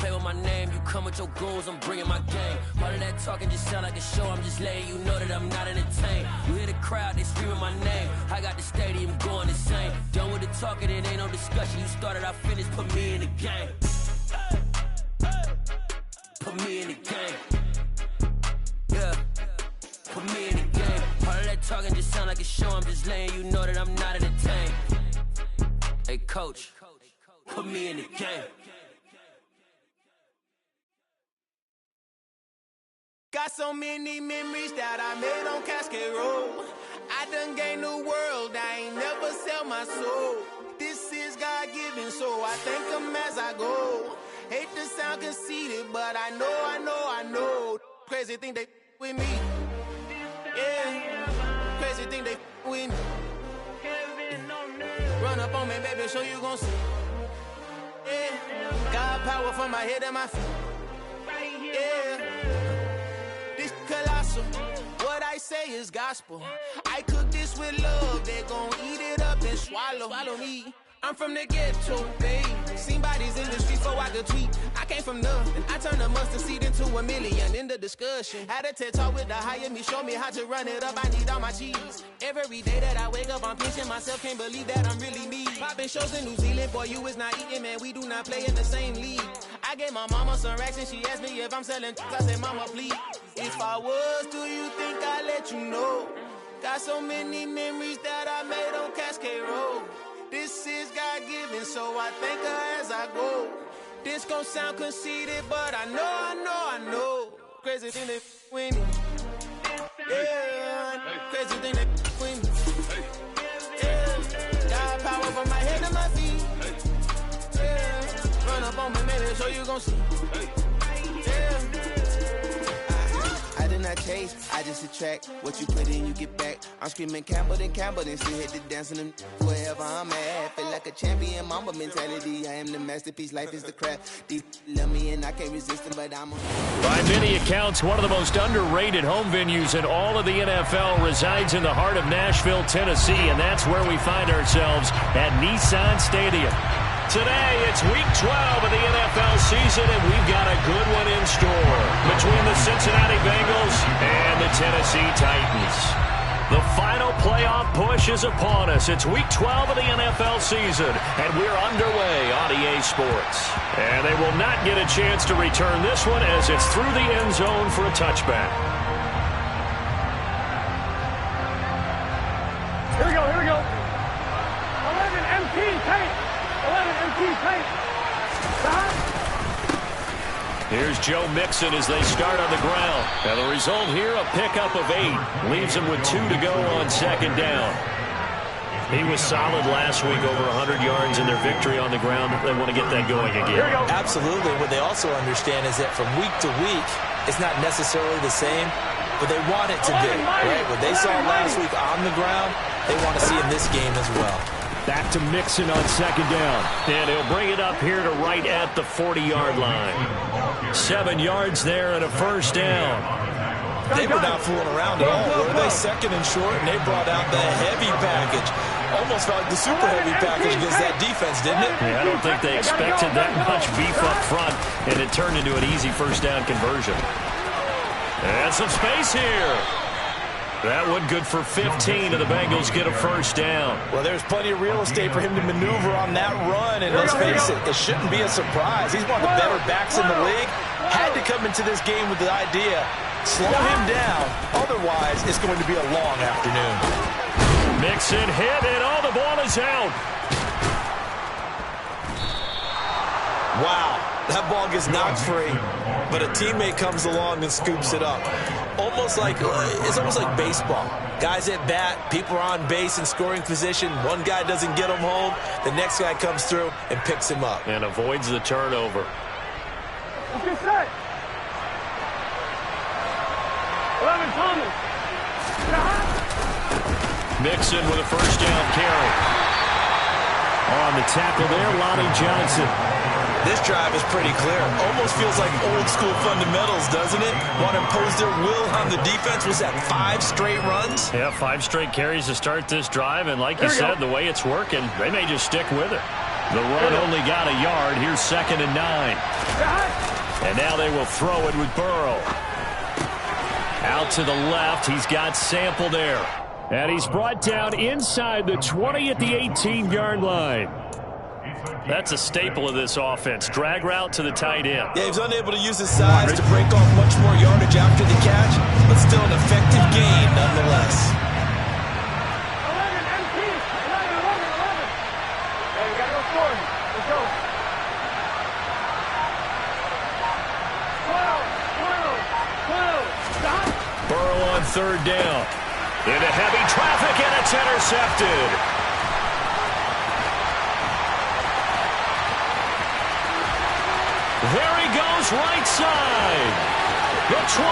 play with my name. You come with your goons, I'm bringing my game. All of that talking just sound like a show. I'm just letting you know that I'm not entertained. You hear the crowd, they screaming my name. I got the stadium going insane. Done with the talking, it ain't no discussion. You started, I finished, put me in the game. Put me in the game. Yeah. Put me in the game. All of that talking just sound like a show. I'm just letting you know that I'm not entertained. Hey, coach, put me in the game. Got so many memories that I made on Cascade Road. I done gained the world, I ain't never sell my soul. This is God-given, so I thank him as I go. Hate to sound conceited, but I know. Crazy thing they with me. Yeah, crazy thing they with me. Run up on me, baby, so you gon' see. Yeah, God power from my head and my feet. Yeah, this colossal. What I say is gospel. I cook this with love. They gon' eat it up and swallow me. I'm from the ghetto, babe. Seen bodies in the streets before I could tweet. I came from nothing. I turned a mustard seed into a million in the discussion. Had a TED talk with the higher me, show me how to run it up. I need all my cheese. Every day that I wake up, I'm pinching myself. Can't believe that I'm really me. Popping shows in New Zealand, boy, you is not eating, man. We do not play in the same league. I gave my mama some racks and she asked me if I'm selling. I said, mama, please. If I was, do you think I'd let you know? Got so many memories that I made on Cascade Road. This is God-given, so I thank her as I go. This gon' sound conceited, but I know. Crazy thing they with me. Yeah, crazy thing they with me. Yeah, got power from my head to my feet. Yeah, run up on me, maybe, so you gon' see. Yeah. I did not chase, I just attract. What you put in, you get back. I'm screaming Campbell, then still hit the dance and them wherever I'm at. Feel like a champion, mamba mentality. I am the masterpiece, life is the craft. These love me and I can't resist them, but I'm By many accounts, one of the most underrated home venues in all of the NFL resides in the heart of Nashville, Tennessee, and that's where we find ourselves at Nissan Stadium. Today, it's Week 12 of the NFL season, and we've got a good one in store between the Cincinnati Bengals and the Tennessee Titans. The final playoff push is upon us. It's Week 12 of the NFL season, and we're underway on EA Sports. And they will not get a chance to return this one as it's through the end zone for a touchback. Here we go. 11 MT paint. 11 MT paint. Here's Joe Mixon as they start on the ground. And the result here, a pickup of 8. Leaves them with 2 to go on second down. He was solid last week, over 100 yards in their victory on the ground. They want to get that going again. Absolutely. What they also understand is that from week to week, it's not necessarily the same, but they want it to be, right? What they saw last week on the ground, they want to see in this game as well. Back to Mixon on second down. And he'll bring it up here to right at the 40-yard line. 7 yards there and a first down. They were not fooling around at all, were they? Second and short, and they brought out the heavy package. Almost felt like the super heavy package against that defense, didn't it? Yeah, I don't think they expected that much beef up front, and it turned into an easy first down conversion. And some space here. That one good for 15, and the Bengals get a first down. Well, there's plenty of real estate for him to maneuver on that run, and let's face it, it shouldn't be a surprise. He's one of the better backs in the league. Had to come into this game with the idea, slow him down, otherwise it's going to be a long afternoon. Mixon hit, and the ball is out. Wow, that ball gets knocked free, but a teammate comes along and scoops it up. It's almost like baseball. Guys at bat, people are on base in scoring position. One guy doesn't get him home. The next guy comes through and picks him up. And avoids the turnover. Get set. 11 Thomas. Mixon with a first down carry. On the tackle there, Lonnie Johnson. This drive is pretty clear. Almost feels like old school fundamentals, doesn't it? Want to impose their will on the defense. Was that 5 straight runs? Yeah, 5 straight carries to start this drive. And like you said, the way it's working, they may just stick with it. The run only got a yard. Here's 2nd and 9. And now they will throw it with Burrow. Out to the left. He's got Sample there. And he's brought down inside the 20 at the 18-yard line. That's a staple of this offense. Drag route to the tight end. Yeah, he was unable to use his size to break off much more yardage after the catch, but still an effective gain nonetheless. 11 MP. 11. Hey, we got to go forward. Let's go. 12. Stop. Burrow on third down. Into heavy traffic, and it's intercepted. There he goes, right side. The 20.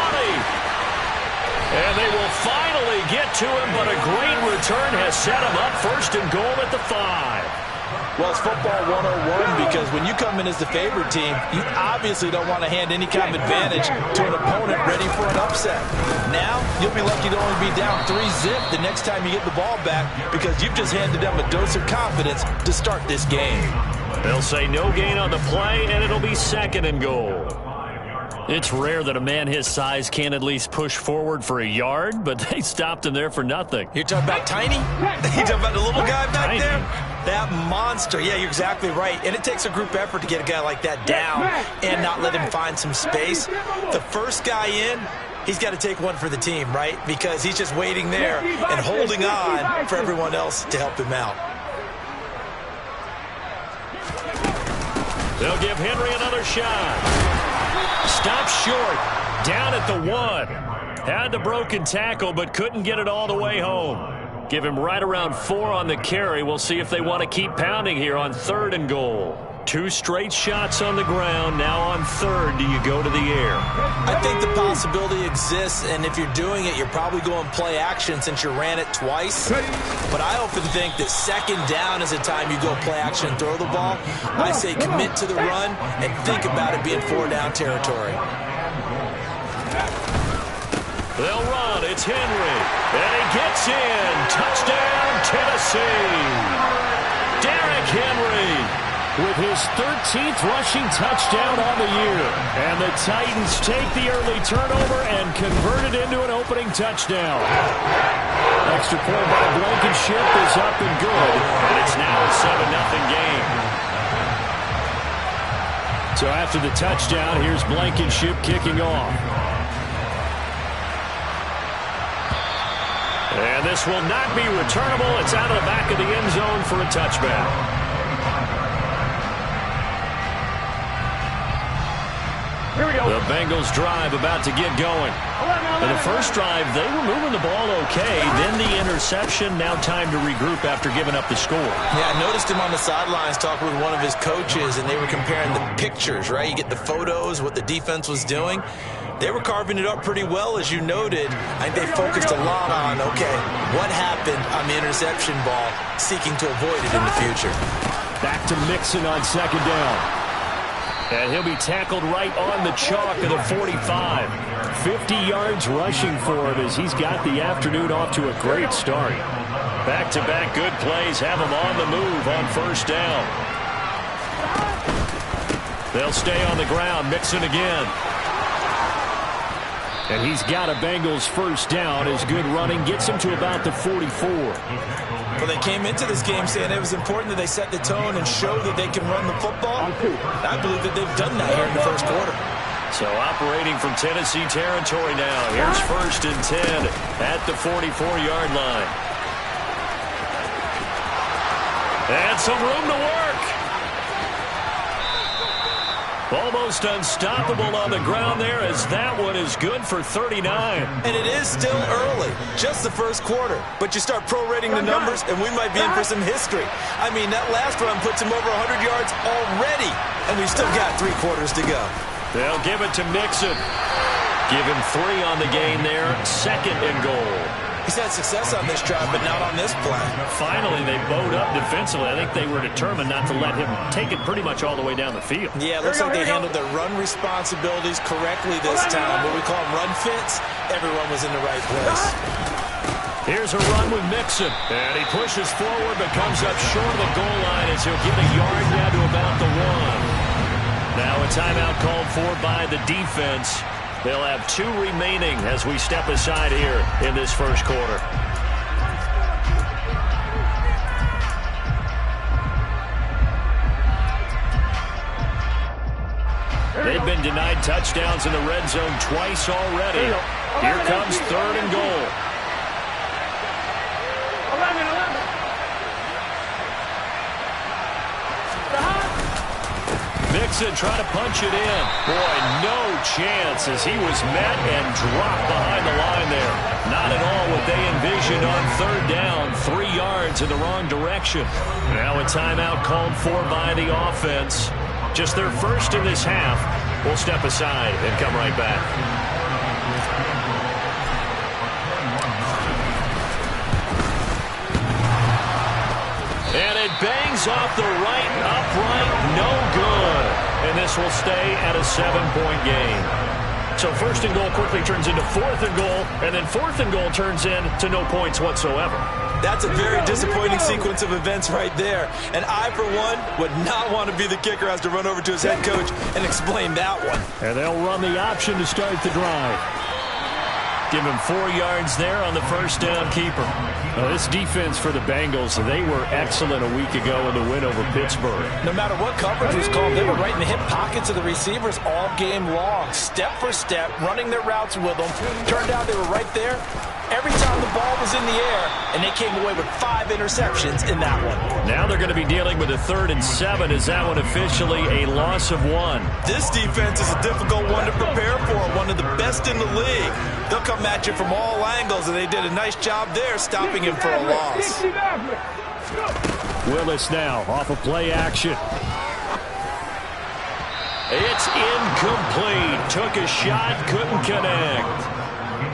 And they will finally get to him, but a great return has set him up first and goal at the 5. Well, it's football 101 because when you come in as the favored team, you obviously don't want to hand any kind of advantage to an opponent ready for an upset. Now, you'll be lucky to only be down 3-zip the next time you get the ball back because you've just handed them a dose of confidence to start this game. They'll say no gain on the play, and it'll be second and goal. It's rare that a man his size can't at least push forward for a yard, but they stopped him there for nothing. You're talking about Tiny? You're talking about the little guy back there? That monster. Yeah, you're exactly right. And it takes a group effort to get a guy like that down and not let him find some space. The first guy in, he's got to take one for the team, right? Because he's just waiting there and holding on for everyone else to help him out. They'll give Henry another shot. Stop short. Down at the 1. Had the broken tackle, but couldn't get it all the way home. Give him right around 4 on the carry. We'll see if they want to keep pounding here on third and goal. 2 straight shots on the ground. Now on third, do you go to the air? I think the possibility exists, and if you're doing it, you're probably going play action since you ran it twice. But I often think that second down is the time you go play action and throw the ball. I say commit to the run and think about it being 4-down territory. They'll run. It's Henry. And he gets in. Touchdown, Tennessee. Derrick Henry with his 13th rushing touchdown on the year. And the Titans take the early turnover and convert it into an opening touchdown. Extra point by Blankenship is up and good. And it's now a 7-0 game. So after the touchdown, here's Blankenship kicking off. And this will not be returnable. It's out of the back of the end zone for a touchback. Here we go. The Bengals drive about to get going. In the first drive, they were moving the ball okay. Then the interception. Now time to regroup after giving up the score. Yeah, I noticed him on the sidelines talking with one of his coaches, and they were comparing the pictures, right? You get the photos, what the defense was doing. They were carving it up pretty well, as you noted. I think they focused a lot on, okay, what happened on the interception ball, seeking to avoid it in the future. Back to Mixon on second down. And he'll be tackled right on the chalk of the 45. 50 yards rushing for him as he's got the afternoon off to a great start. Back-to-back good plays have him on the move on first down. They'll stay on the ground. Mixon again. And he's got a Bengals first down. His good running gets him to about the 44. Well, they came into this game saying it was important that they set the tone and show that they can run the football. I believe that they've done that here in the first quarter. So operating from Tennessee territory now. Here's first and 10 at the 44-yard line. And some room to work. Almost unstoppable on the ground there as that one is good for 39. And it is still early, just the first quarter. But you start prorating the numbers, and we might be in for some history. I mean, that last run puts him over 100 yards already, and we've still got 3 quarters to go. They'll give it to Mixon. Give him 3 on the gain there, second and goal. He's had success on this drive, but not on this play. Finally, they bowed up defensively. I think they were determined not to let him take it pretty much all the way down the field. Yeah, it looks like they handled their run responsibilities correctly this time. What we call them run fits, everyone was in the right place. Here's a run with Mixon. And he pushes forward but comes up short of the goal line as he'll get a yard down to about the 1. Now a timeout called for by the defense. They'll have 2 remaining as we step aside here in this first quarter. They've been denied touchdowns in the red zone twice already. Here comes 3rd and goal. 11. Mixon trying to punch it in. Boy, no chance as he was met and dropped behind the line there. Not at all what they envisioned on 3rd down. 3 yards in the wrong direction. Now a timeout called for by the offense. Just their first in this half. We'll step aside and come right back. And it bangs off the right upright. No good. And this will stay at a 7-point game. So 1st and goal quickly turns into 4th and goal. And then 4th and goal turns into no points whatsoever. That's a very disappointing sequence of events right there. And I, for one, would not want to be the kicker who has to run over to his head coach and explain that one. And they'll run the option to start the drive. Give him 4 yards there on the first down keeper. This defense for the Bengals, they were excellent a week ago in the win over Pittsburgh. No matter what coverage was called, they were right in the hip pockets of the receivers all game long. Step for step, running their routes with them. Turned out they were right there every time the ball was in the air, and they came away with 5 interceptions in that one. Now they're going to be dealing with a 3rd and 7. Is that one officially a loss of 1? This defense is a difficult one to prepare for, one of the best in the league. They'll come at you from all angles, and they did a nice job there stopping him for a loss. Willis now off of play action. It's incomplete. Took a shot, couldn't connect.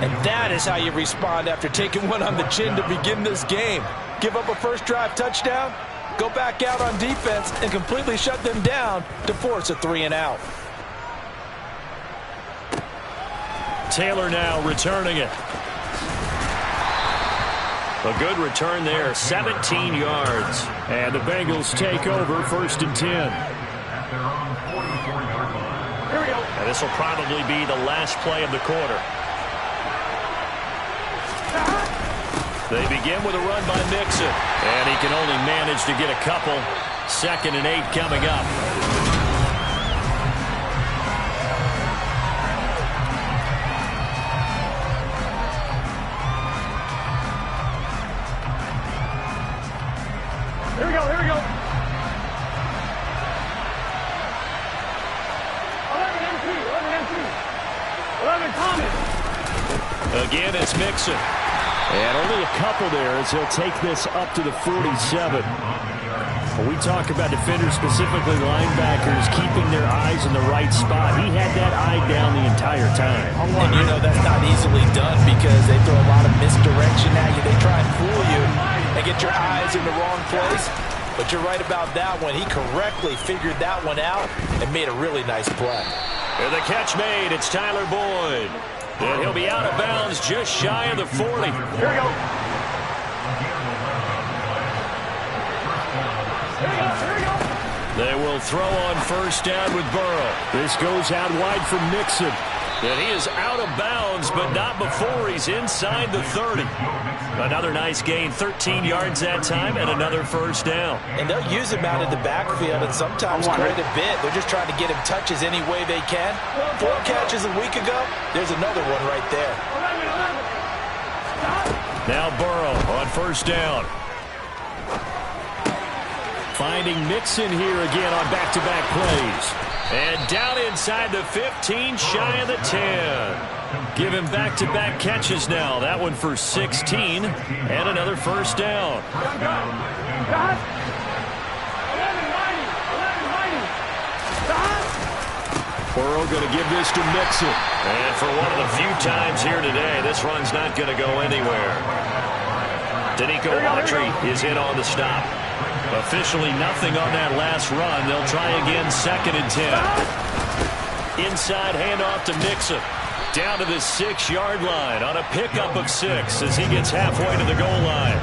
And that is how you respond after taking one on the chin to begin this game. Give up a first drive touchdown, go back out on defense, and completely shut them down to force a 3 and out. Taylor now returning it. A good return there, 17 yards. And the Bengals take over 1st and 10. And this will probably be the last play of the quarter. They begin with a run by Mixon. And he can only manage to get a couple. 2nd and 8 coming up. Here we go. 11 Thomas. Again, it's Mixon. And only a couple there as he'll take this up to the 47. When we talk about defenders, specifically linebackers, keeping their eyes in the right spot, he had that eye down the entire time. And you know that's not easily done because they throw a lot of misdirection at you. They try and fool you and get your eyes in the wrong place. But you're right about that one. He correctly figured that one out and made a really nice play. And the catch made. It's Tyler Boyd. And he'll be out of bounds just shy of the 40. Here we go. They will throw on first down with Burrow. This goes out wide for Mixon. And he is out of bounds, but not before he's inside the 30. Another nice gain, 13 yards that time, and another first down. And they'll use him out of the backfield and sometimes quite a bit. They're just trying to get him touches any way they can. 4 catches a week ago, there's another one right there. Now Burrow on first down. Finding Mixon here again on back-to-back plays. And down inside the 15, shy of the 10. Give him back-to-back catches now. That one for 16, and another first down. Burrow going to give this to Mixon. And for one of the few times here today, this run's not going to go anywhere. Danico Autry is in on the stop. Officially nothing on that last run. They'll try again, 2nd and 10. Inside handoff to Mixon. Down to the 6-yard line on a pickup of 6 as he gets halfway to the goal line.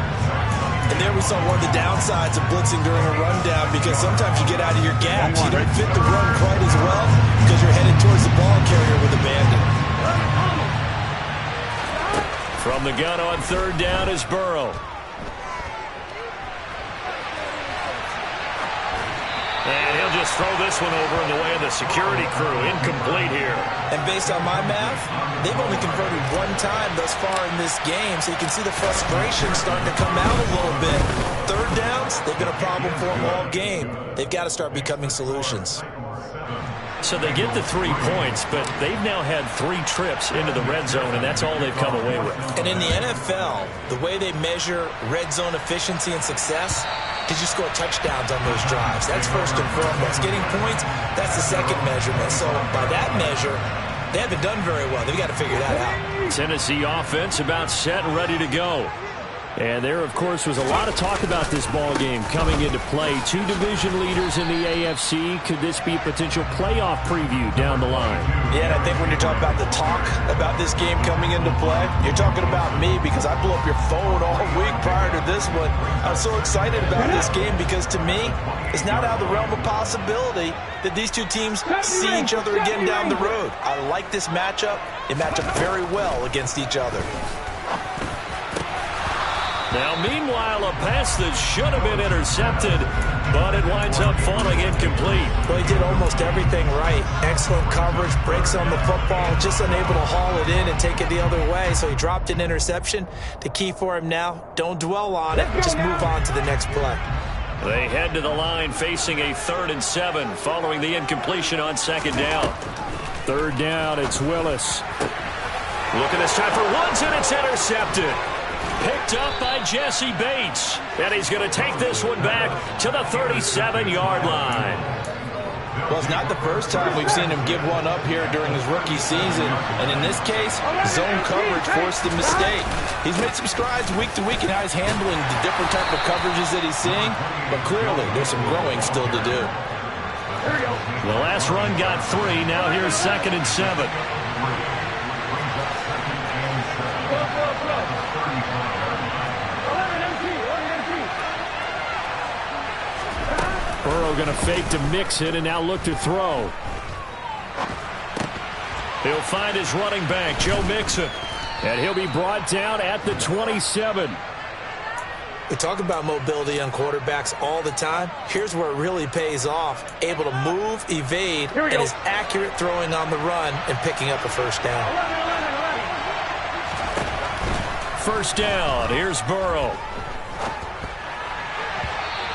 And there we saw one of the downsides of blitzing during a rundown, because sometimes you get out of your gaps. You don't fit the run quite as well because you're headed towards the ball carrier with a bandit. From the gun on third down is Burrow. And he'll just throw this one over in the way of the security crew. Incomplete here. And based on my math, they've only converted one time thus far in this game, so you can see the frustration starting to come out a little bit. Third downs, they've been a problem for them all game. They've got to start becoming solutions. So they get the 3 points, but they've now had 3 trips into the red zone, and that's all they've come away with. And in the NFL, the way they measure red zone efficiency and success, did you score touchdowns on those drives? That's first and foremost. Getting points, that's the second measurement. So by that measure, they haven't done very well. They've got to figure that out. Tennessee offense about set and ready to go. And there, of course, was a lot of talk about this ball game coming into play. 2 division leaders in the AFC. Could this be a potential playoff preview down the line? Yeah, and I think when you're talking about the talk about this game coming into play, you're talking about me, because I blew up your phone all week prior to this one. I'm so excited about this game because, to me, it's not out of the realm of possibility that these two teams see each other again down the road. I like this matchup. They match up very well against each other. Now, meanwhile, a pass that should have been intercepted, but it winds up falling incomplete. Well, he did almost everything right. Excellent coverage, breaks on the football, just unable to haul it in and take it the other way. So he dropped an interception. The key for him now, don't dwell on it. Just move on to the next play. They head to the line facing a 3rd and 7 following the incompletion on 2nd down. 3rd down, it's Willis. Looking this time for Woods, and it's intercepted. Picked up by Jesse Bates. And he's going to take this one back to the 37-yard line. Well, it's not the first time we've seen him give one up here during his rookie season. And in this case, zone coverage forced the mistake. He's made some strides week to week in how he's handling the different type of coverages that he's seeing. But clearly, there's some growing still to do. The last run got 3. Now here's 2nd and 7. Burrow going to fake to mix it and now look to throw. He'll find his running back, Joe Mixon. And he'll be brought down at the 27. We talk about mobility on quarterbacks all the time. Here's where it really pays off. Able to move, evade, and is accurate throwing on the run and picking up a first down. 1st down. Here's Burrow.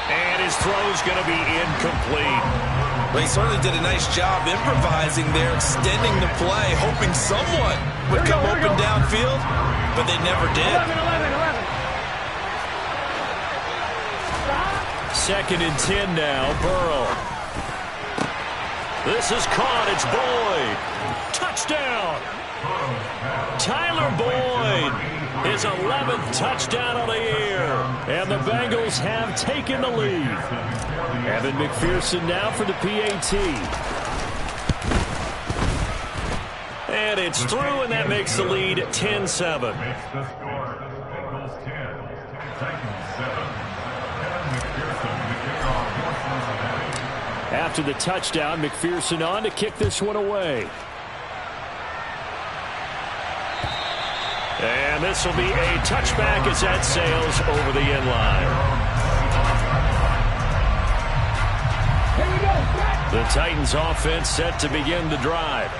And his throw's going to be incomplete. Well, he certainly did a nice job improvising there, extending the play, hoping someone would come open downfield, but they never did. 2nd and 10 now, Burrow. This is caught, it's Boyd. Touchdown! Tyler Boyd, his 11th touchdown of the year. And the Bengals have taken the lead. Evan McPherson now for the PAT. And it's through, and that makes the lead 10-7. After the touchdown, McPherson on to kick this one away. And this will be a touchback as that sails over the end line. The Titans offense set to begin the drive.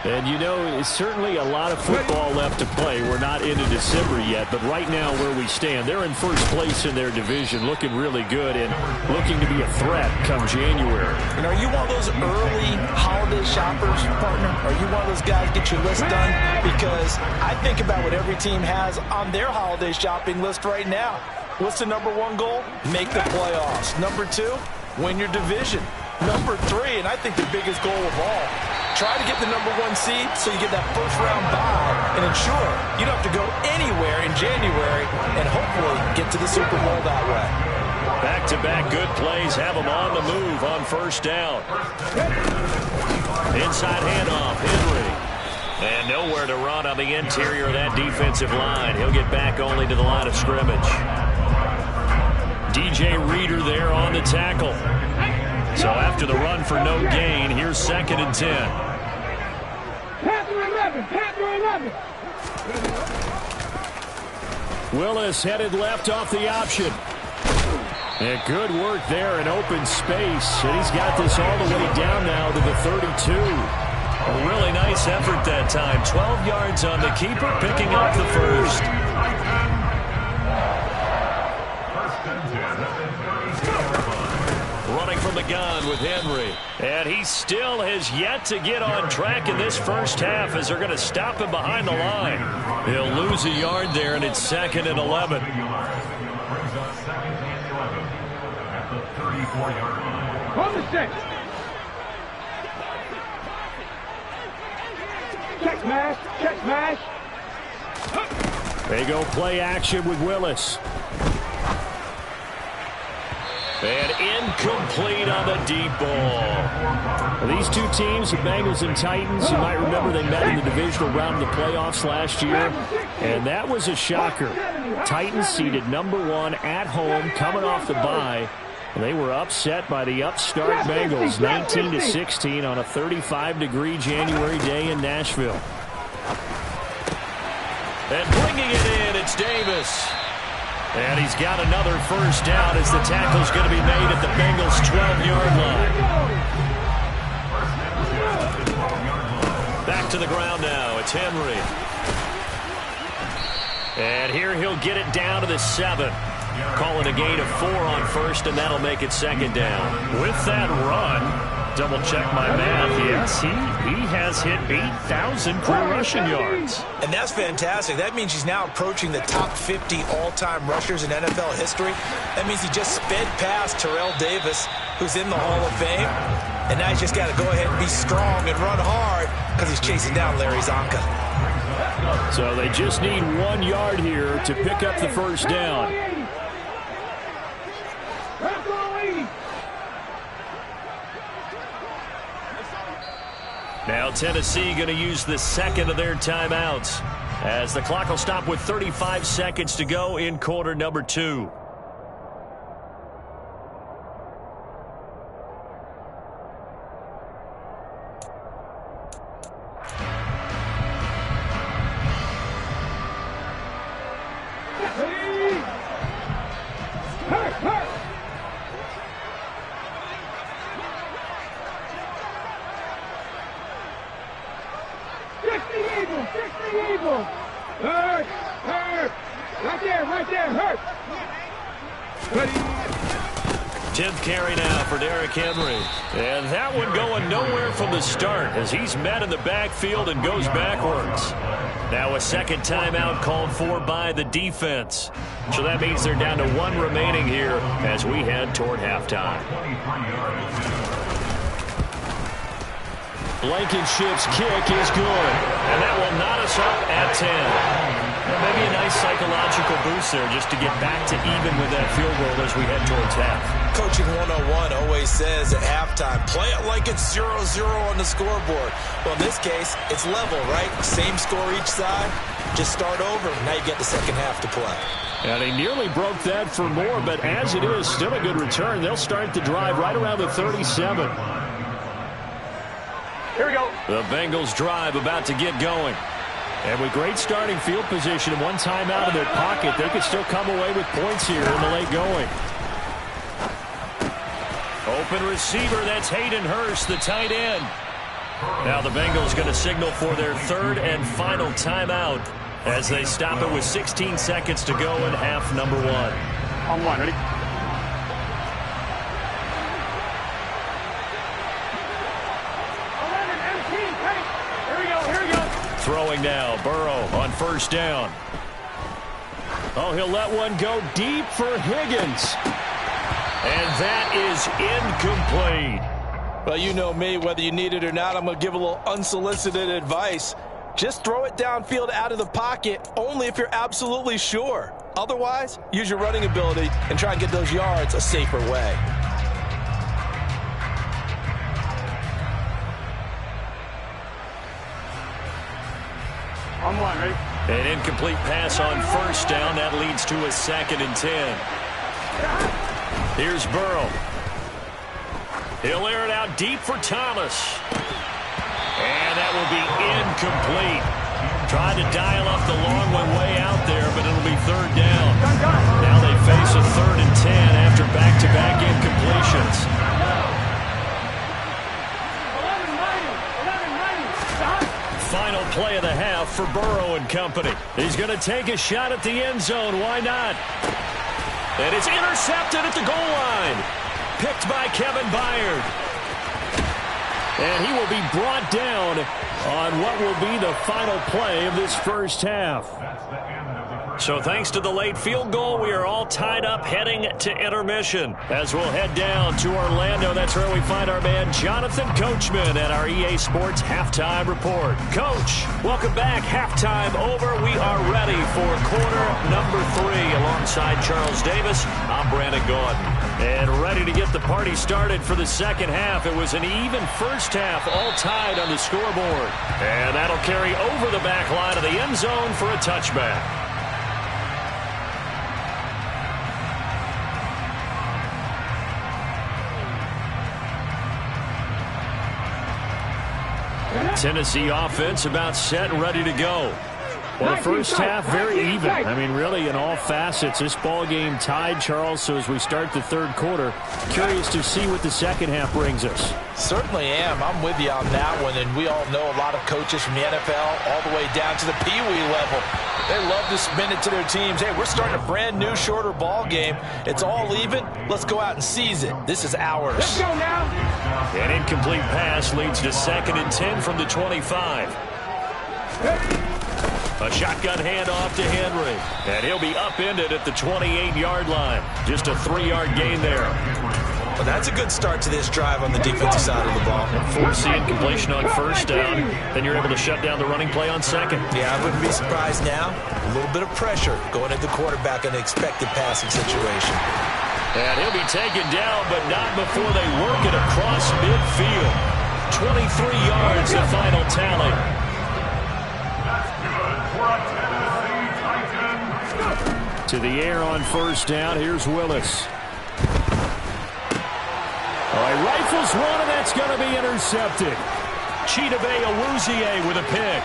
And, you know, it's certainly a lot of football left to play. We're not into December yet, but right now where we stand, they're in first place in their division, looking really good and looking to be a threat come January. And are you one of those early holiday shoppers, partner? Are you one of those guys get your list done? Because I think about what every team has on their holiday shopping list right now. What's the #1 goal? Make the playoffs. #2, win your division. #3, and I think the biggest goal of all, try to get the #1 seed so you get that first-round bye and ensure you don't have to go anywhere in January and hopefully get to the Super Bowl that way. Back-to-back good plays have him on the move on 1st down. Inside handoff, Henry. And nowhere to run on the interior of that defensive line. He'll get back only to the line of scrimmage. DJ Reader there on the tackle. So after the run for no gain, here's 2nd and 10. Panther 11, Panther 11. Willis headed left off the option. And good work there in open space. And he's got this all the way down now to the 32. A really nice effort that time. 12 yards on the keeper, picking up the first. Running from the gun with Henry. And he still has yet to get on track in this first half as they're going to stop him behind the line. He'll lose a yard there, and it's 2nd and 11. On the 6. Check smash, check smash. They go play action with Willis. And incomplete on the deep ball. These two teams, the Bengals and Titans, you might remember they met in the divisional round of the playoffs last year. And that was a shocker. Titans seeded #1 at home, coming off the bye. They were upset by the upstart Bengals, 19-16 on a 35-degree January day in Nashville. And bringing it in, it's Davis. And he's got another first down as the tackle's going to be made at the Bengals' 12-yard line. Back to the ground now. It's Henry. And here he'll get it down to the 7. Calling a gain of 4 on first, and that'll make it 2nd down. With that run, double check my math. Yes, he has hit 8,000 career rushing yards. And that's fantastic. That means he's now approaching the top 50 all-time rushers in NFL history. That means he just sped past Terrell Davis, who's in the Hall of Fame. And now he's just got to go ahead and be strong and run hard because he's chasing down Larry Zonka. So they just need 1 yard here to pick up the first down. Now Tennessee going to use the 2nd of their timeouts as the clock will stop with 35 seconds to go in quarter number 2. Henry. And that one going nowhere from the start as he's met in the backfield and goes backwards. Now a 2nd timeout called for by the defense. So that means they're down to 1 remaining here as we head toward halftime. Blankenship's kick is good. And that will knot us up at 10. Maybe a nice psychological boost there just to get back to even with that field goal as we head towards half. Coaching 101 always says at halftime, play it like it's 0-0 on the scoreboard. Well, in this case, it's level, right? Same score each side. Just start over. Now you get the second half to play. And he nearly broke that for more, but as it is, still a good return. They'll start the drive right around the 37. Here we go. The Bengals drive about to get going. And with great starting field position and 1 timeout in their pocket, they could still come away with points here in the late going. Open receiver, that's Hayden Hurst, the tight end. Now the Bengals going to signal for their 3rd and final timeout as they stop it with 16 seconds to go in half number 1. On 1, ready? Throwing now, Burrow on first down. Oh, he'll let one go deep for Higgins. And that is incomplete. Well, you know me, whether you need it or not, I'm going to give a little unsolicited advice. Just throw it downfield out of the pocket only if you're absolutely sure. Otherwise, use your running ability and try and get those yards a safer way. On 1, ready? An incomplete pass on first down. That leads to a 2nd and 10. Here's Burrow. He'll air it out deep for Thomas. And that will be incomplete. Tried to dial up the long one way out there, but it'll be third down. Now they face a 3rd and 10 after back-to-back incompletions. Final play of the half for Burrow and company. He's going to take a shot at the end zone. Why not? And it's intercepted at the goal line. Picked by Kevin Byard. And he will be brought down on what will be the final play of this first half. So thanks to the late field goal, we are all tied up heading to intermission. As we'll head down to Orlando, that's where we find our man Jonathan Coachman at our EA Sports Halftime Report. Coach, welcome back. Halftime over. We are ready for quarter number 3. Alongside Charles Davis, I'm Brandon Gordon. And ready to get the party started for the second half. It was an even first half, all tied on the scoreboard. And that'll carry over the back line of the end zone for a touchback. Tennessee offense about set and ready to go. Well, the first half, very even. I mean, really, in all facets, this ball game tied, Charles. So as we start the third quarter, curious to see what the second half brings us. Certainly am. I'm with you on that one. And we all know a lot of coaches from the NFL all the way down to the Pee-wee level. They love to spin it to their teams. Hey, we're starting a brand new, shorter ball game. It's all even. Let's go out and seize it. This is ours. Let's go now. An incomplete pass leads to 2nd and 10 from the 25. A shotgun handoff to Henry. And he'll be upended at the 28-yard line. Just a 3-yard gain there. Well, that's a good start to this drive on the defensive side of the ball. Force the incompletion on first down. Then you're able to shut down the running play on second. Yeah, I wouldn't be surprised now. A little bit of pressure going at the quarterback in an expected passing situation. And he'll be taken down, but not before they work it across midfield. 23 yards, the final tally. To the air on first down. Here's Willis. All right, rifles one, and that's going to be intercepted. Chidobe Awuzie with a pick.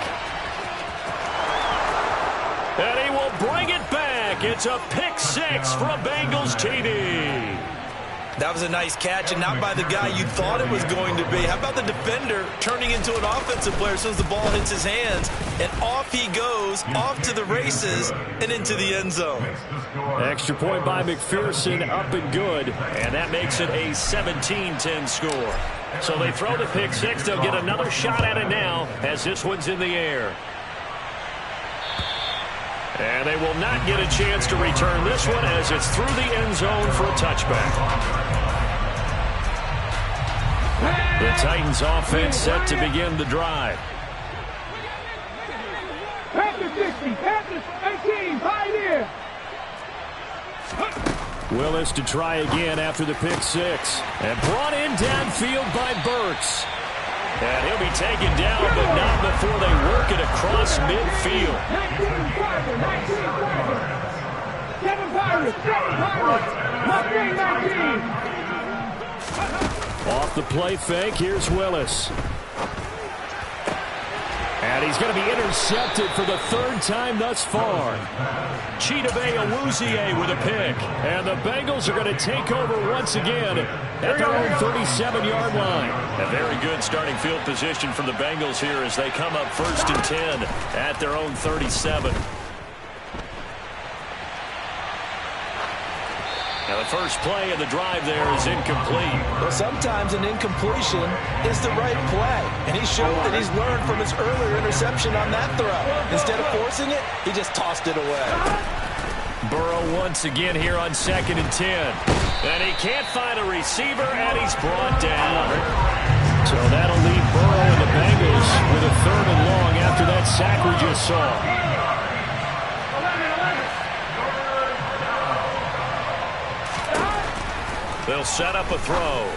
And he will bring it back. It's a pick 6 for a Bengals TD. That was a nice catch, and not by the guy you thought it was going to be. How about the defender turning into an offensive player as soon as the ball hits his hands, and off he goes, off to the races, and into the end zone. Extra point by McPherson, up and good, and that makes it a 17-10 score. So they throw the pick 6. They'll get another shot at it now as this one's in the air. And they will not get a chance to return this one as it's through the end zone for a touchback. The Titans offense set to begin the drive. Panthers 60, Panthers 18, Pioneer. Willis to try again after the pick 6. And brought in downfield by Burks. And he'll be taken down, but not before they work it across midfield. 19 Pirates, 7 Pirates, Mustang 19. Off the play fake, here's Willis. And he's going to be intercepted for the 3rd time thus far. Chidobe Awuzie with a pick. And the Bengals are going to take over once again at their own 37-yard line. A very good starting field position from the Bengals here as they come up 1st and 10 at their own 37. Now the first play of the drive there is incomplete. Well, sometimes an incompletion is the right play. And he showed that he's learned from his earlier interception on that throw. Instead of forcing it, he just tossed it away. Burrow once again here on 2nd and 10. And he can't find a receiver, and he's brought down. So that'll leave Burrow and the Bengals with a 3rd and long after that sack we just saw. They'll set up a throw.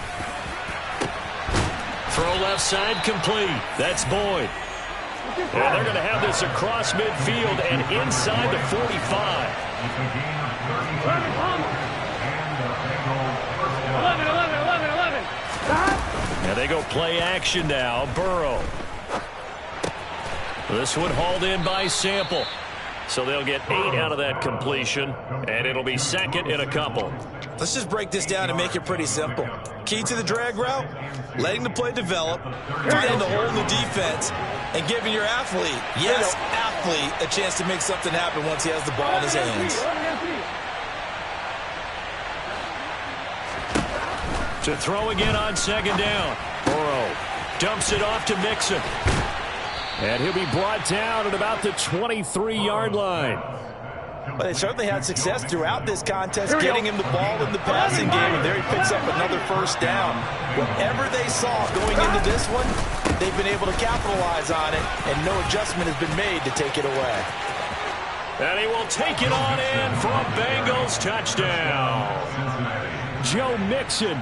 Throw left side complete. That's Boyd. And they're going to have this across midfield and inside the 45. And they go play action now. Burrow. This one hauled in by Sample. So they'll get 8 out of that completion, and it'll be second in a couple. Let's just break this down and make it pretty simple. Key to the drag route, letting the play develop, finding the hole in the defense, and giving your athlete, yes, athlete, a chance to make something happen once he has the ball in his hands. To throw again on second down. Burrow dumps it off to Mixon. And he'll be brought down at about the 23-yard line. But they certainly had success throughout this contest, getting him the ball in the passing game, and there he picks up another first down. Whatever they saw going into this one, they've been able to capitalize on it, and no adjustment has been made to take it away. And he will take it on in for a Bengals touchdown. Joe Mixon.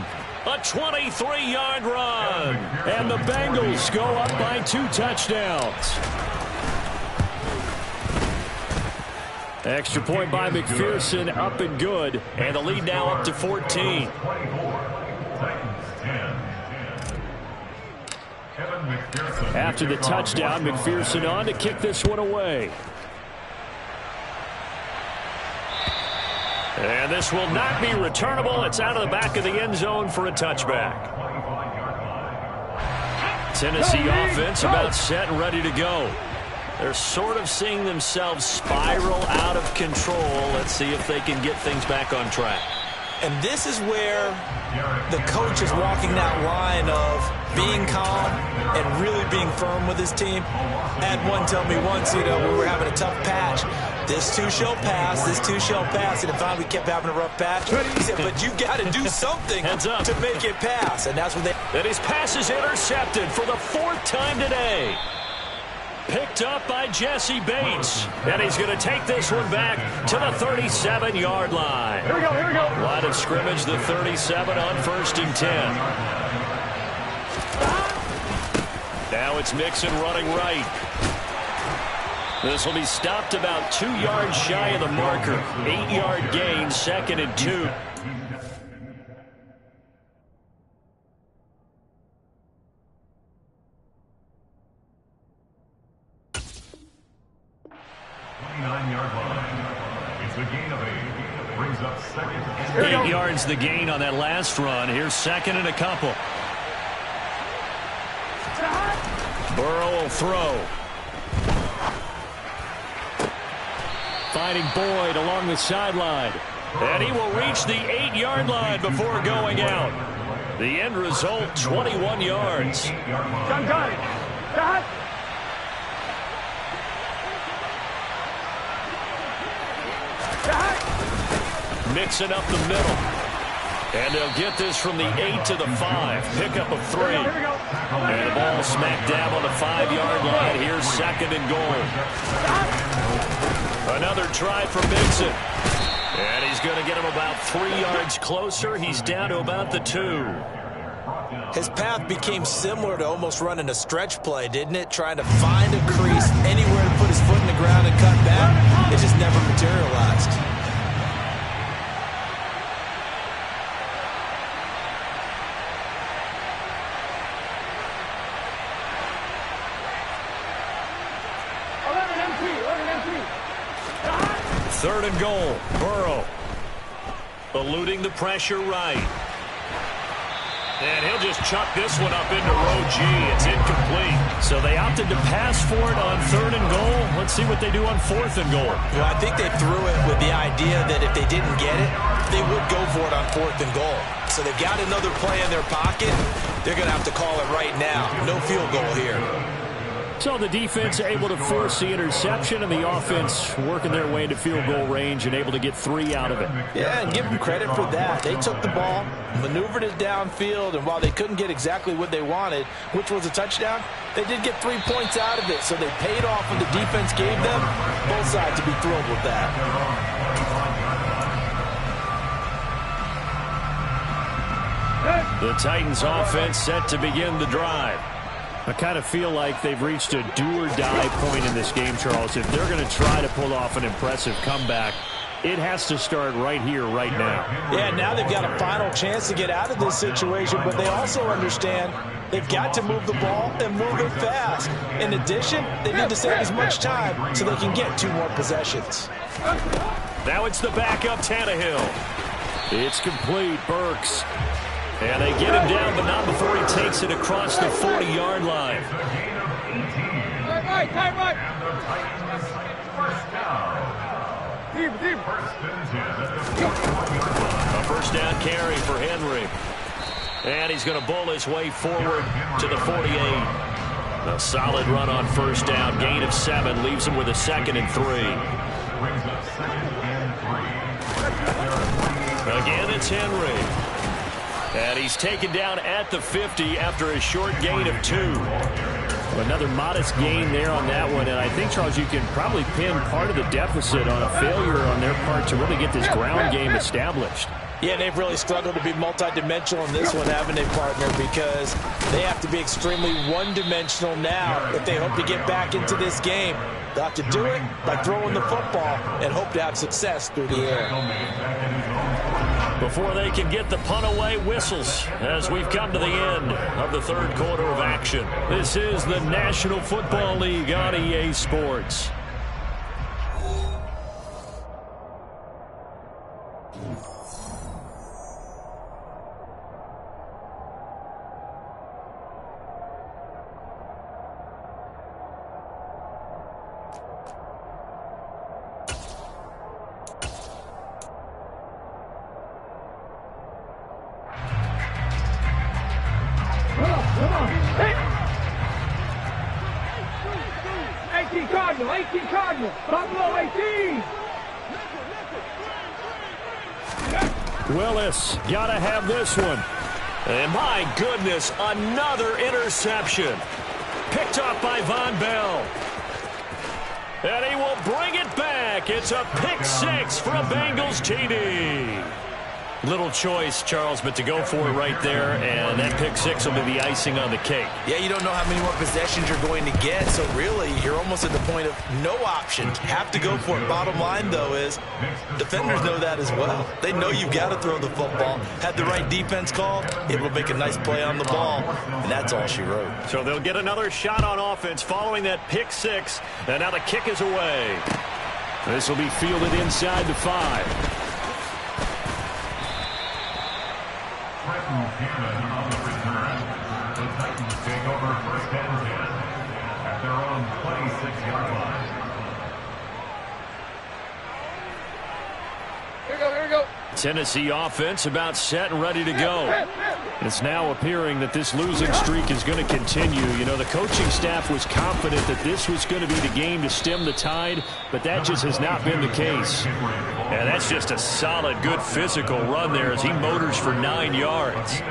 A 23-yard run. And the Bengals go up by 2 touchdowns. Extra point by McPherson, up and good. And the lead now up to 14. After the touchdown, McPherson on to kick this one away. And this will not be returnable. It's out of the back of the end zone for a touchback. Tennessee offense about set and ready to go. They're sort of seeing themselves spiral out of control. Let's see if they can get things back on track. And this is where the coach is walking that line of being calm and really being firm with his team. Had one tell me once, we were having a tough patch. This too shall pass, this too shall pass. And finally we kept having a rough patch. He said, but you got to do something to make it pass. And that's what they... And his pass is intercepted for the 4th time today. Picked up by Jesse Bates. And he's going to take this one back to the 37-yard line. Here we go, here we go. Line of scrimmage, the 37 on 1st and 10. Now it's Mixon running right. This will be stopped about 2 yards shy of the marker. 8-yard gain, 2nd and 2. Brings up 2nd and 8 yards the gain on that last run. Here's 2nd and a couple. Burrow will throw. Finding Boyd along the sideline. And he will reach the 8-yard line before going out. The end result, 21 yards. Mixing up the middle. And they'll get this from the 8 to the 5. Pickup of 3. And the ball smack dab on the 5-yard line. Here's 2nd and goal. Another try for Mixon. And he's going to get him about 3 yards closer. He's down to about the 2. His path became similar to almost running a stretch play, didn't it? Trying to find a crease, anywhere to put his foot in the ground and cut back. It just never materialized. Third and goal. Burrow eluding the pressure right. And he'll just chuck this one up into row G. It's incomplete. So they opted to pass for it on 3rd and goal. Let's see what they do on 4th and goal. Well, I think they threw it with the idea that if they didn't get it, they would go for it on 4th and goal. So they've got another play in their pocket. They're going to have to call it right now. No field goal here. So the defense able to force the interception, and the offense working their way into field goal range and able to get 3 out of it. Yeah, and give them credit for that. They took the ball, maneuvered it downfield, and while they couldn't get exactly what they wanted, which was a touchdown, they did get 3 points out of it. So they paid off what the defense gave them. Both sides to be thrilled with that. The Titans offense set to begin the drive. I kind of feel like they've reached a do-or-die point in this game, Charles. If they're going to try to pull off an impressive comeback, it has to start right here, right now. Yeah, now they've got a final chance to get out of this situation, but they also understand they've got to move the ball and move it fast. In addition, they need to save as much time so they can get 2 more possessions. Now it's the backup Tannehill. It's complete, Burks. And they get him down, but not before he takes it across the 40-yard line. Time right. A first down carry for Henry. And he's going to bowl his way forward to the 48. A solid run on first down. Gain of 7 leaves him with a 2nd and 3. Again, it's Henry. And he's taken down at the 50 after a short gain of 2. Another modest gain there on that one. And I think, Charles, you can probably pin part of the deficit on a failure on their part to really get this ground game established. Yeah, they've really struggled to be multidimensional in this one, haven't they, partner? Because they have to be extremely one-dimensional now if they hope to get back into this game. They'll have to do it by throwing the football and hope to have success through the air. Before they can get the punt away, whistles as we've come to the end of the 3rd quarter of action. This is the National Football League on EA Sports. Willis, gotta have this one. And my goodness, another interception. Picked off by Von Bell. And he will bring it back. It's a pick 6 for a Bengals TD. Little choice, Charles, but to go for it right there, and that pick 6 will be the icing on the cake. Yeah, you don't know how many more possessions you're going to get, so really you're almost at the point of no option. Have to go for it. Bottom line, though, is defenders know that as well. They know you've got to throw the football. Had the right defense called, able to make a nice play on the ball, and that's all she wrote. So they'll get another shot on offense following that pick 6, and now the kick is away. This will be fielded inside the 5. On the return, the Titans take over 1st and 10 at their own 26-yard line. Here we go. Tennessee offense about set and ready to go. It's now appearing that this losing streak is going to continue. You know, the coaching staff was confident that this was going to be the game to stem the tide, but that just has not been the case. And that's just a solid, good physical run there as he motors for 9 yards.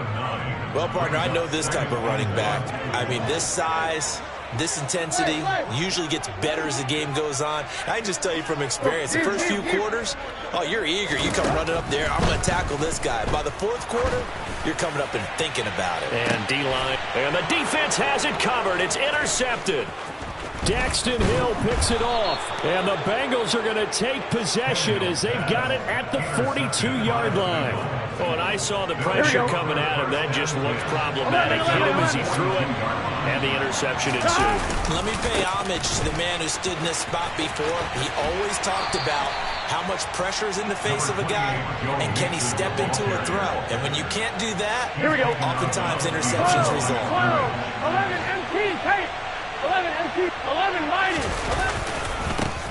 Well, partner, I know this type of running back. I mean, this size, this intensity usually gets better as the game goes on. I can just tell you from experience, the first few quarters, oh, you're eager. You come running up there, I'm going to tackle this guy. By the 4th quarter, you're coming up and thinking about it. And D-line, and the defense has it covered. It's intercepted. Daxton Hill picks it off, and the Bengals are going to take possession as they've got it at the 42-yard line. Oh, and I saw the pressure coming at him. That just looked problematic. Hit him as he threw it, and the interception ensued. Let me pay homage to the man who stood in this spot before. He always talked about how much pressure is in the face of a guy, and can he step into a throw. And when you can't do that, oftentimes interceptions result. 11 MT, tight. 11 MT, 11 mighty.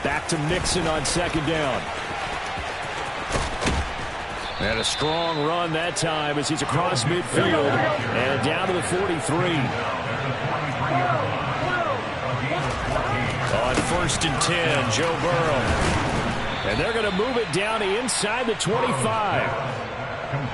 Back to Mixon on 2nd down. And a strong run that time as he's across midfield and down to the 43. On 1st and 10, Joe Burrow. And they're going to move it down to inside the 25.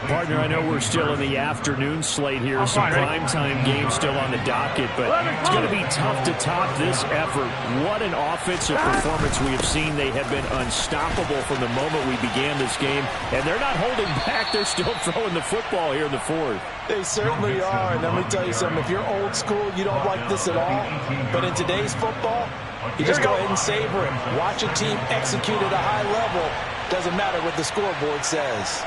Partner, I know we're still in the afternoon slate here, some primetime games still on the docket, but it's going to be tough to top this effort. What an offensive performance we have seen. They have been unstoppable from the moment we began this game, and they're not holding back. They're still throwing the football here in the 4th. They certainly are, and let me tell you something. If you're old school, you don't like this at all, but in today's football, you just go ahead and savor it. Watch a team execute at a high level Doesn't matter what the scoreboard says.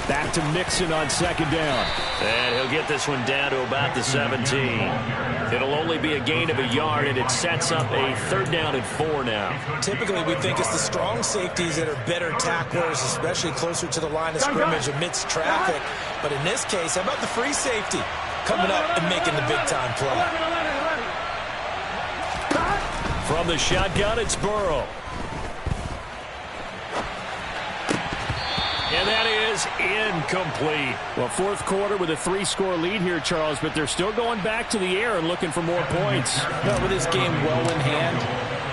Back to Mixon on second down. And he'll get this one down to about the 17. It'll only be a gain of a yard, and it sets up a 3rd down and 4 now. Typically, we think it's the strong safeties that are better tacklers, especially closer to the line of scrimmage amidst traffic. But in this case, how about the free safety coming up and making the big-time play? From the shotgun, it's Burrow. And that is incomplete. Well, 4th quarter with a 3-score lead here, Charles, but they're still going back to the air and looking for more points. No, with this game well in hand,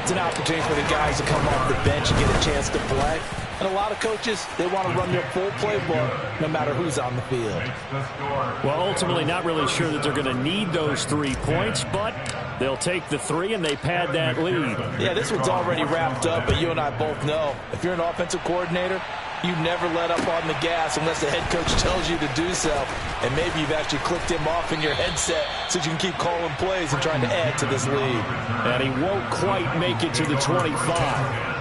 it's an opportunity for the guys to come off the bench and get a chance to play. And a lot of coaches, they want to run their full playbook no matter who's on the field. Well, ultimately not really sure that they're going to need those 3 points, but they'll take the 3 and they pad that lead. Yeah, this one's already wrapped up, but you and I both know if you're an offensive coordinator, you never let up on the gas unless the head coach tells you to do so. And maybe you've actually clicked him off in your headset so you can keep calling plays and trying to add to this lead. And he won't quite make it to the 25.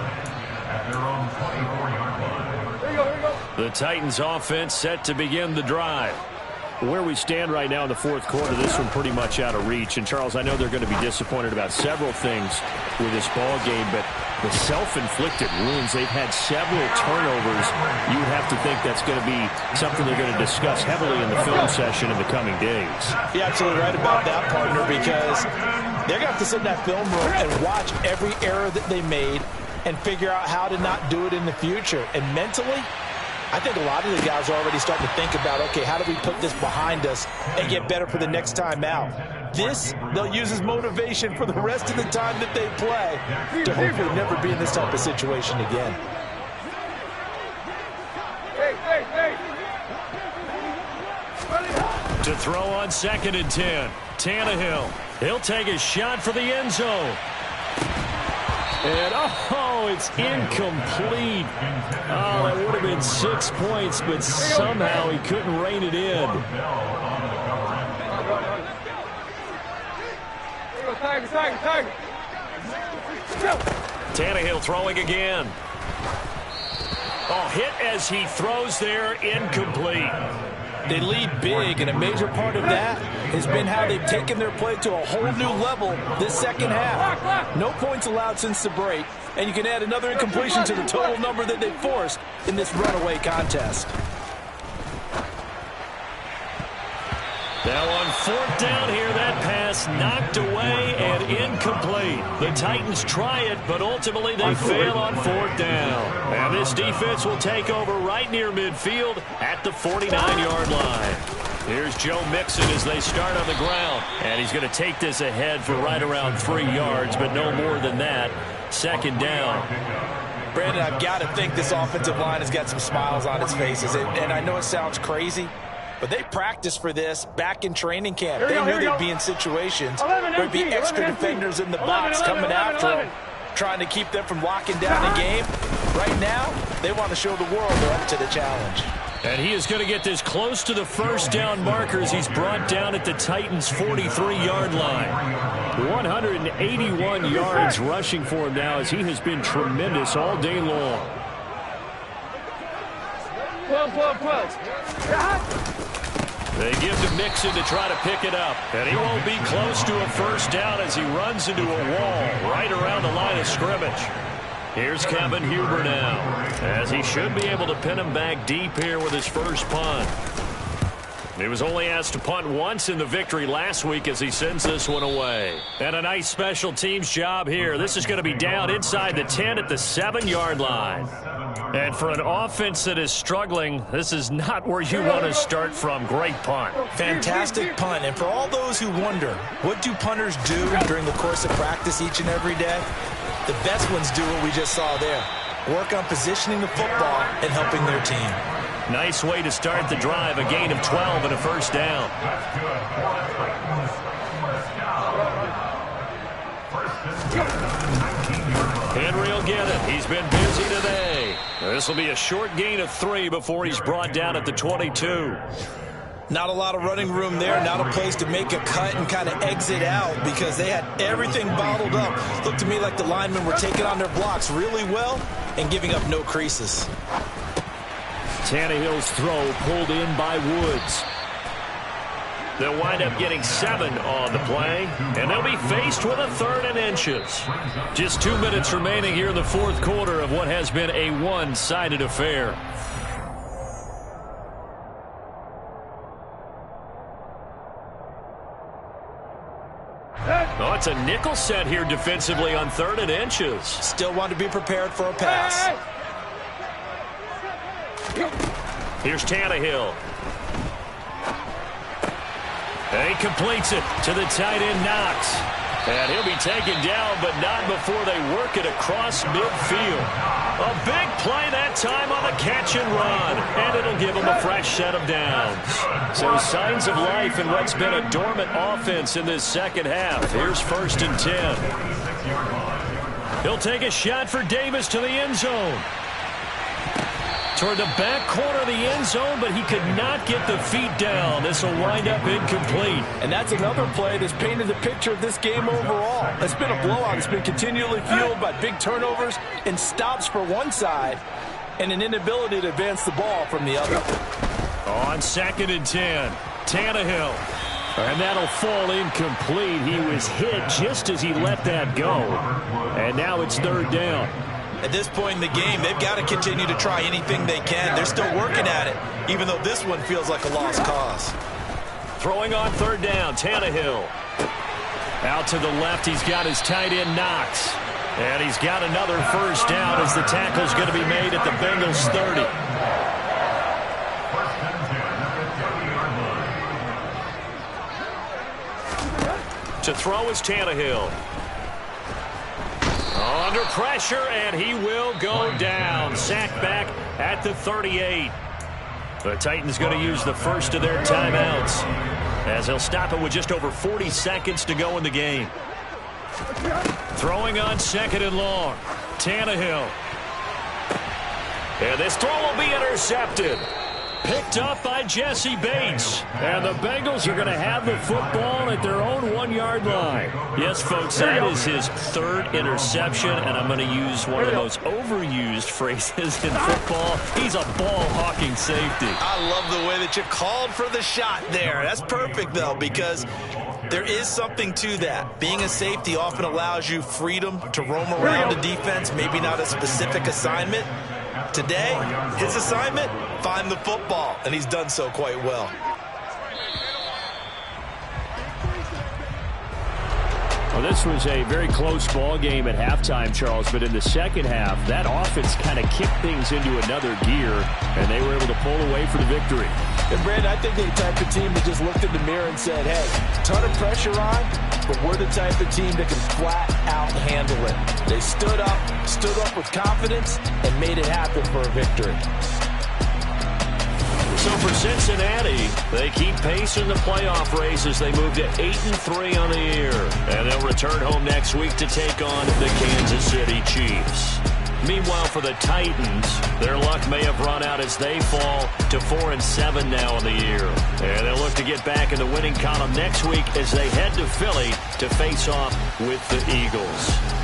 The Titans offense set to begin the drive. Where we stand right now in the 4th quarter, this one pretty much out of reach. And, Charles, I know they're going to be disappointed about several things with this ball game, but the self-inflicted wounds, they've had several turnovers. You would have to think that's going to be something they're going to discuss heavily in the film session in the coming days. You're absolutely right about that, partner, because they're going to have to sit in that film room and watch every error that they made and figure out how to not do it in the future. And mentally, I think a lot of the guys are already starting to think about, okay, how do we put this behind us and get better for the next time out? This, they'll use as motivation for the rest of the time that they play to hopefully never be in this type of situation again. To throw on 2nd and 10, Tannehill. He'll take a shot for the end zone. And, oh, it's incomplete. Oh, that would have been 6 points, but somehow he couldn't rein it in. Tannehill throwing again. Oh, hit as he throws there, incomplete. They lead big, and a major part of that has been how they've taken their play to a whole new level this second half. No points allowed since the break, and you can add another incompletion to the total number that they forced in this runaway contest. Now on 4th down here, that pass knocked away and incomplete. The Titans try it, but ultimately they fail on 4th down. And this defense will take over right near midfield at the 49-yard line. Here's Joe Mixon as they start on the ground. And he's going to take this ahead for right around 3 yards, but no more than that. 2nd down. Brandon, I've got to think this offensive line has got some smiles on its faces. And I know it sounds crazy, but they practiced for this back in training camp. They knew they'd be in situations where there'd be extra defenders in the box coming after them, trying to keep them from locking down the game. Right now, they want to show the world they're up to the challenge. And he is going to get this close to the 1st down markers. He's brought down at the Titans' 43-yard line. 181 yards rushing for him now as he has been tremendous all day long. 12. They give to Mixon to try to pick it up. And he won't be close to a 1st down as he runs into a wall right around the line of scrimmage. Here's Kevin Huber now, as he should be able to pin him back deep here with his first punt. He was only asked to punt once in the victory last week as he sends this one away. And a nice special teams job here. This is going to be down inside the 10 at the 7-yard line. And for an offense that is struggling, this is not where you want to start from. Great punt. Fantastic punt. And for all those who wonder, what do punters do during the course of practice each and every day? The best ones do what we just saw there. Work on positioning the football and helping their team. Nice way to start the drive. A gain of 12 and a 1st down. Henry will get it. He's been busy today. This will be a short gain of 3 before he's brought down at the 22. Not a lot of running room there, not a place to make a cut and kind of exit out because they had everything bottled up. Looked to me like the linemen were taking on their blocks really well and giving up no creases. Tannehill's throw pulled in by Woods. They'll wind up getting 7 on the play, and they'll be faced with a 3rd and inches. Just 2 minutes remaining here in the 4th quarter of what has been a one-sided affair. Oh, it's a nickel set here defensively on 3rd and inches. Still want to be prepared for a pass. Here's Tannehill. And he completes it to the tight end, Knox. And he'll be taken down, but not before they work it across midfield. A big play that time on the catch and run. And it'll give him a fresh set of downs. So signs of life in what's been a dormant offense in this second half. Here's 1st and 10. He'll take a shot for Davis to the end zone. Toward the back corner of the end zone, but he could not get the feet down. This will wind up incomplete. And that's another play that's painted the picture of this game overall. It's been a blowout. It's been continually fueled by big turnovers and stops for one side and an inability to advance the ball from the other. On 2nd and 10, Tannehill. And that'll fall incomplete. He was hit just as he let that go. And now it's 3rd down. At this point in the game, they've got to continue to try anything they can. They're still working at it, even though this one feels like a lost cause. Throwing on 3rd down, Tannehill. Out to the left, he's got his tight end, Knox. And he's got another 1st down as the tackle's going to be made at the Bengals 30. To throw is Tannehill. Under pressure, and he will go down. Sacked back at the 38. The Titans going to use the first of their timeouts as he'll stop it with just over 40 seconds to go in the game. Throwing on 2nd and long. Tannehill. And this throw will be intercepted. Picked up by Jesse Bates. And the Bengals are going to have the football at their own 1-yard line. Yes, folks, that is his 3rd interception, and I'm going to use one of the most overused phrases in football. He's a ball-hawking safety. I love the way that you called for the shot there. That's perfect, though, because there is something to that. Being a safety often allows you freedom to roam around a defense, maybe not a specific assignment. Today, his assignment, find the football, and he's done so quite well. Well, this was a very close ball game at halftime, Charles, but in the second half, that offense kind of kicked things into another gear, and they were able to pull away for the victory. And, Brandon, I think they're the type of team that just looked in the mirror and said, hey, ton of pressure on, but we're the type of team that can flat out handle it. They stood up with confidence, and made it happen for a victory. So for Cincinnati, they keep pace in the playoff race as they move to 8-3 on the year. And they'll return home next week to take on the Kansas City Chiefs. Meanwhile, for the Titans, their luck may have run out as they fall to 4-7 now in the year. And they'll look to get back in the winning column next week as they head to Philly to face off with the Eagles.